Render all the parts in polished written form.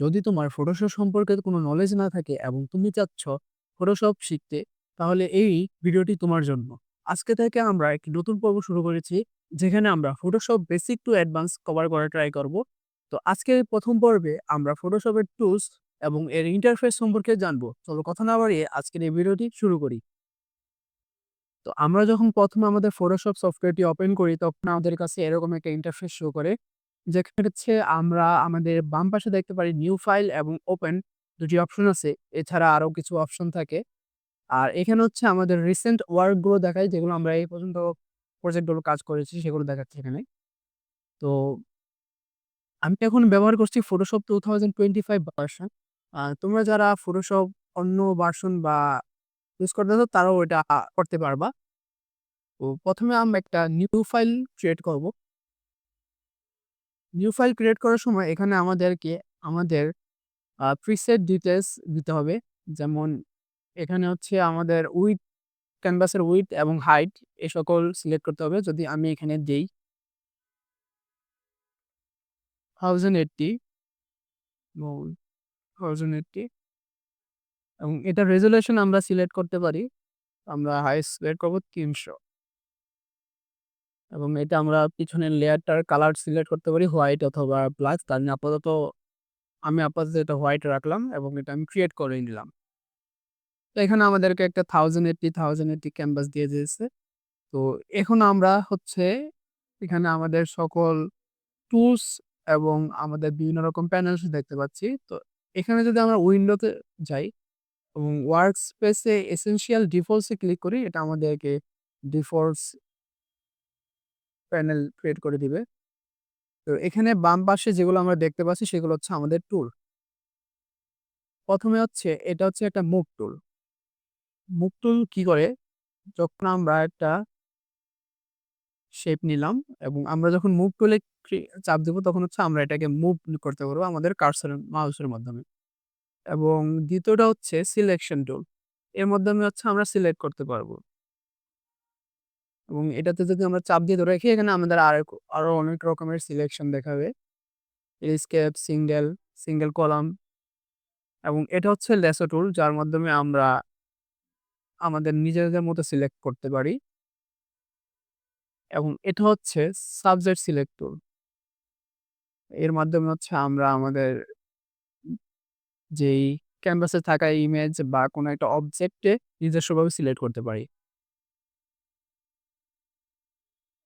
যদি তোমার ফটোশপ সম্পর্কে কোনো নলেজ না থাকে এবং তুমি চাচ্ছ ফটোশপ শিখতে, তাহলে এই ভিডিওটি তোমার জন্য। আজকে থেকে আমরা একটি নতুন পর্ব শুরু করেছি, যেখানে আমরা Photoshop basic to advance cover করার ট্রাই করব। তো আজকের প্রথম পর্বে আমরা ফটোশপের টুলস এবং এর ইন্টারফেস সম্পর্কে জানবো। চলো কথা না বাড়িয়ে আজকের এই ভিডিওটি শুরু করি। তো আমরা যখন প্রথমে আমাদের ফটোশপ সফটওয়্যারটি ওপেন করি, তখন আমাদের কাছে এরকম একটা ইন্টারফেস শো করে। যেখানে হচ্ছে আমরা আমাদের বাম পাশে দেখতে পারি নিউ ফাইল এবং ওপেন, ২ টি অপশন আছে। এছাড়া আরো কিছু অপশন থাকে। আর এখানে হচ্ছে আমাদের রিসেন্ট ওয়ার্ক গুলো দেখায়, যেগুলো আমরা এই পর্যন্ত প্রজেক্ট গুলো কাজ করেছি সেগুলো দেখাচ্ছে এখানে। তো আমি এখন ব্যবহার করছি Photoshop 2025 ভার্সন। তোমরা যারা Photoshop অন্য ভার্সন বা ইউজ করতেছো তারাও এটা করতে পারবা। তো ১ম এ আমরা একটা নিউ ফাইল ক্রিয়েট করব। নিউ ফাইল ক্রিয়েট করার সময় এখানে আমাদেরকে আমাদের প্রিসেট ডিটেইলস দিতে হবে। যেমন এখানে হচ্ছে আমাদের ক্যানভাসের উইডথ এবং হাইট এ সকল সিলেক্ট করতে হবে। যদি আমি এখানে দেই 1080 এবং 1080 এবং এটার রেজোলিউশন আমরা সিলেক্ট করতে পারি। আমরা হাইয়েস্ট সিলেক্ট করব ৩০০ এবং এটা আমরা পিছনের লেয়ারটার কালার সিলেক্ট করতে পারি হোয়াইট অথবা ব্লাক। আমি আপাতত এটা হোয়াইট রাখলাম এবং এটা আমি ক্রিয়েট করে নিলাম। তো এখানে আমাদেরকে একটা 1080 ক্যানভাস দিয়ে দিয়েছে। তো এখন আমরা হচ্ছে এখানে আমাদের সকল টুলস এবং আমাদের বিভিন্ন রকম প্যানেলস দেখতে পাচ্ছি। তো এখানে যদি আমরা উইন্ডোতে যাই এবং ওয়ার্ক স্পেসে এসেনশিয়াল ডিফল্টস এ ক্লিক করি, এটা আমাদেরকে ডিফল্টস প্যানেল ক্রিয়েট করে দিবে। তো এখানে বাম পাশে যেগুলো আমরা দেখতে পাচ্ছি সেগুলো হচ্ছে আমাদের টুল। ১ম এ হচ্ছে এটা হচ্ছে একটা মুভ টুল। মুভ টুল কি করে? যখন আমরা একটা শেপ নিলাম এবং আমরা যখন মুভ টুলে চাপ দিব, তখন হচ্ছে আমরা এটাকে মুভ করতে পারবো আমাদের কার্সর মাউসের মাধ্যমে। এবং দ্বিতীয়টা হচ্ছে সিলেকশন টুল। এর মাধ্যমে হচ্ছে আমরা সিলেক্ট করতে পারবো। এবং এটাতে যদি আমরা চাপ দিয়ে ধরে রাখি, এখানে আমাদের আরো অনেক রকমের সিলেকশন দেখাবে। স্কেপ, সিঙ্গেল কলাম এবং এটা হচ্ছে ল্যাসো টুল, যার মাধ্যমে আমরা আমাদের নিজেদের মতো সিলেক্ট করতে পারি। এবং এটা হচ্ছে সাবজেক্ট সিলেক্ট টুল। এর মাধ্যমে হচ্ছে আমরা আমাদের যেই ক্যানভাসে থাকা ইমেজ বা কোনো একটা অবজেক্টে নিজস্বভাবে সিলেক্ট করতে পারি।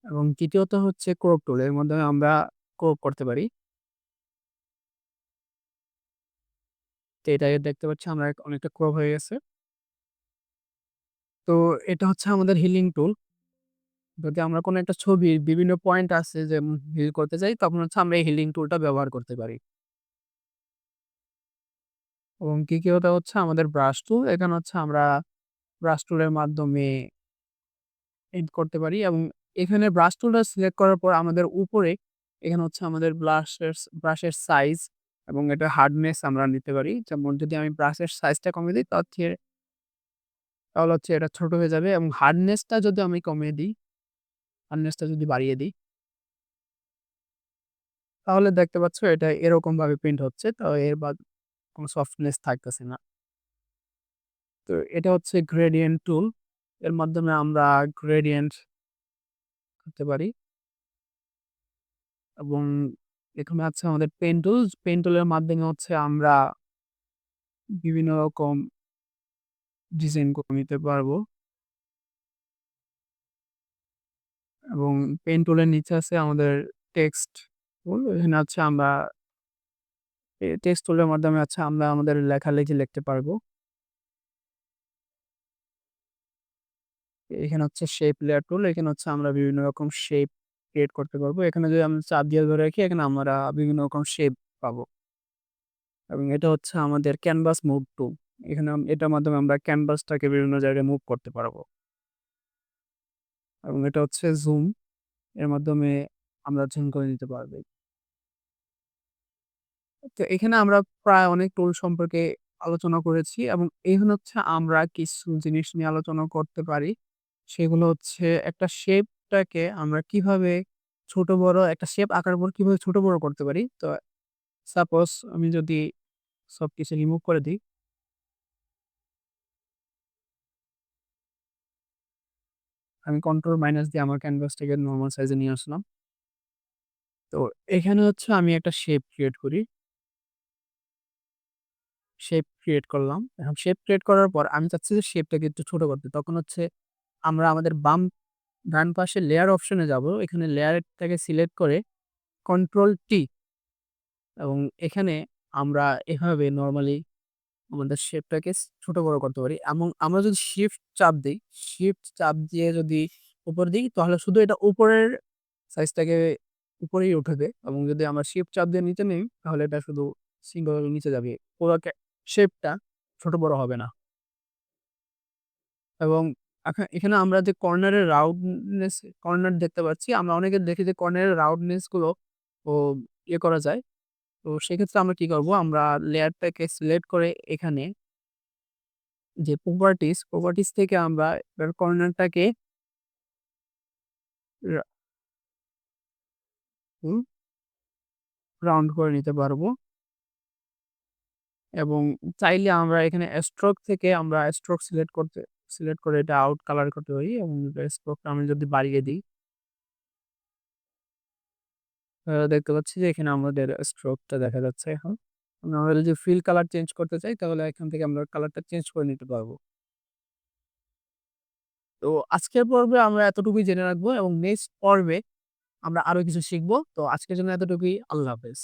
এবং তৃতীয়ত হচ্ছে ক্রপ টুল। এর মাধ্যমে আমরা ক্রপ করতে পারি। তো এটা দেখতে পাচ্ছি আমরা অনেকটা ক্রপ হয়ে গেছে। তো এটা হচ্ছে আমাদের হিলিং টুল। যদি আমরা কোনো একটা ছবির বিভিন্ন পয়েন্ট আছে যে হিল করতে চাই, তখন হচ্ছে আমরা এই হিলিং টুলটা ব্যবহার করতে পারি। এবং তৃতীয়টা হচ্ছে আমাদের ব্রাশ টুল। এখানে হচ্ছে আমরা ব্রাশ টুলের মাধ্যমে এড করতে পারি এবং এখানে ব্রাশ টুলটা সিলেক্ট করার পর আমাদের উপরে এখানে হচ্ছে আমাদের ব্রাশের সাইজ এবং এটা হার্ডনেস আমরা নিতে পারি। যেমন যদি আমি ব্রাশের সাইজটা কমিয়ে দিই, তাহলে হচ্ছে এটা ছোট হয়ে যাবে এবং হার্ডনেসটা যদি আমি কমিয়ে দিই, হার্ডনেসটা যদি বাড়িয়ে দিই, তাহলে দেখতে পাচ্ছ এটা এরকমভাবে প্রিন্ট হচ্ছে। তো এর বাদ কোনো সফটনেস থাকতেছে না। তো এটা হচ্ছে গ্রেডিয়েন্ট টুল। এর মাধ্যমে আমরা গ্রেডিয়েন্ট করতে পারি এবং এখানে আছে আমাদের পেন টুলস। পেন টুলের মাধ্যমে হচ্ছে আমরা বিভিন্ন রকম ডিজাইন করে নিতে পারবো এবং পেন টুলের নিচে আছে আমাদের টেক্সট টুল। এখানে হচ্ছে আমরা টেক্সট টুলের মাধ্যমে হচ্ছে আমরা আমাদের লেখালেখি লিখতে পারবো। এখানে হচ্ছে শেপ লেয়ার টুল। এখানে হচ্ছে আমরা বিভিন্ন রকম শেপ ক্রিয়েট করতে পারবো। এখানে যদি আমরা চাপ দিয়ে ধরে রাখি, এখানে আমরা বিভিন্ন রকম শেপ পাবো। এবং এটা হচ্ছে আমাদের ক্যানভাস মুভ টুল। এটার মাধ্যমে আমরা ক্যানভাসটাকে বিভিন্ন জায়গায় মুভ করতে পারবো। এবং এটা হচ্ছে জুম। এর মাধ্যমে আমরা জুম করে নিতে পারবো। তো এখানে আমরা প্রায় অনেক টুল সম্পর্কে আলোচনা করেছি এবং এখানে হচ্ছে আমরা কিছু জিনিস নিয়ে আলোচনা করতে পারি। সেগুলো হচ্ছে একটা শেপটাকে আমরা কিভাবে একটা শেপ আঁকার পর কিভাবে ছোট বড় করতে পারি। তো সাপোজ আমি যদি সবকিছু রিমুভ করে দিই। আমি কন্ট্রোল মাইনাস দিয়ে আমার ক্যানভাসটাকে নরমাল সাইজে নিয়ে আসলাম। তো এখানে হচ্ছে আমি একটা শেপ ক্রিয়েট করি। শেপ ক্রিয়েট করলাম। এখন শেপ ক্রিয়েট করার পর আমি চাচ্ছি যে শেপটাকে একটু ছোট করতে। তখন হচ্ছে আমরা আমাদের ডান পাশে লেয়ার অপশনে যাবো। এখানে লেয়ারটাকে সিলেক্ট করে কন্ট্রোল টি এবং এখানে আমরা এভাবে নরমালি আমাদের শেপটাকে ছোট বড় করতে পারি এবং আমরা যদি শিফট চাপ দিয়ে যদি উপর দিই তাহলে শুধু এটা উপরের সাইজটাকে উপরেই উঠাবে এবং যদি আমরা শিফট চাপ দিয়ে নিচে নেই তাহলে এটা শুধু সিঙ্গল নিচে যাবে। পুরা শেপটা ছোট বড় হবে না। এবং এখানে আমরা যে কর্নার দেখতে পাচ্ছি, আমরা অনেকে দেখি যে কর্নারের রাউন্ডনেস গুলো ও করা যায়। তো সেক্ষেত্রে আমরা কি করব? আমরা লেয়ারটাকে সিলেক্ট করে এখানে যে প্রপার্টিস থেকে আমরা এবার কর্নারটাকে রা হুম, রাউন্ড করে নিতে পারবো এবং চাইলে আমরা এখানে স্ট্রোক থেকে আমরা স্ট্রোক সিলেক্ট করে এটা আউট কালার করতে পারি এবং স্ট্রোকটা আমি যদি বাড়িয়ে দিই, দেখতে পাচ্ছি যে এখানে আমাদের স্ট্রোকটা দেখা যাচ্ছে এখন। আমরা যদি ফিল কালার চেঞ্জ করতে চাই তাহলে এখান থেকে আমরা কালারটা চেঞ্জ করে নিতে পারবো। তো আজকের পর্বে আমরা এতটুকুই জেনে রাখবো এবং নেক্সট পর্বে আমরা আরো কিছু শিখব। তো আজকের জন্য এতটুকুই। আল্লাহ হাফেজ।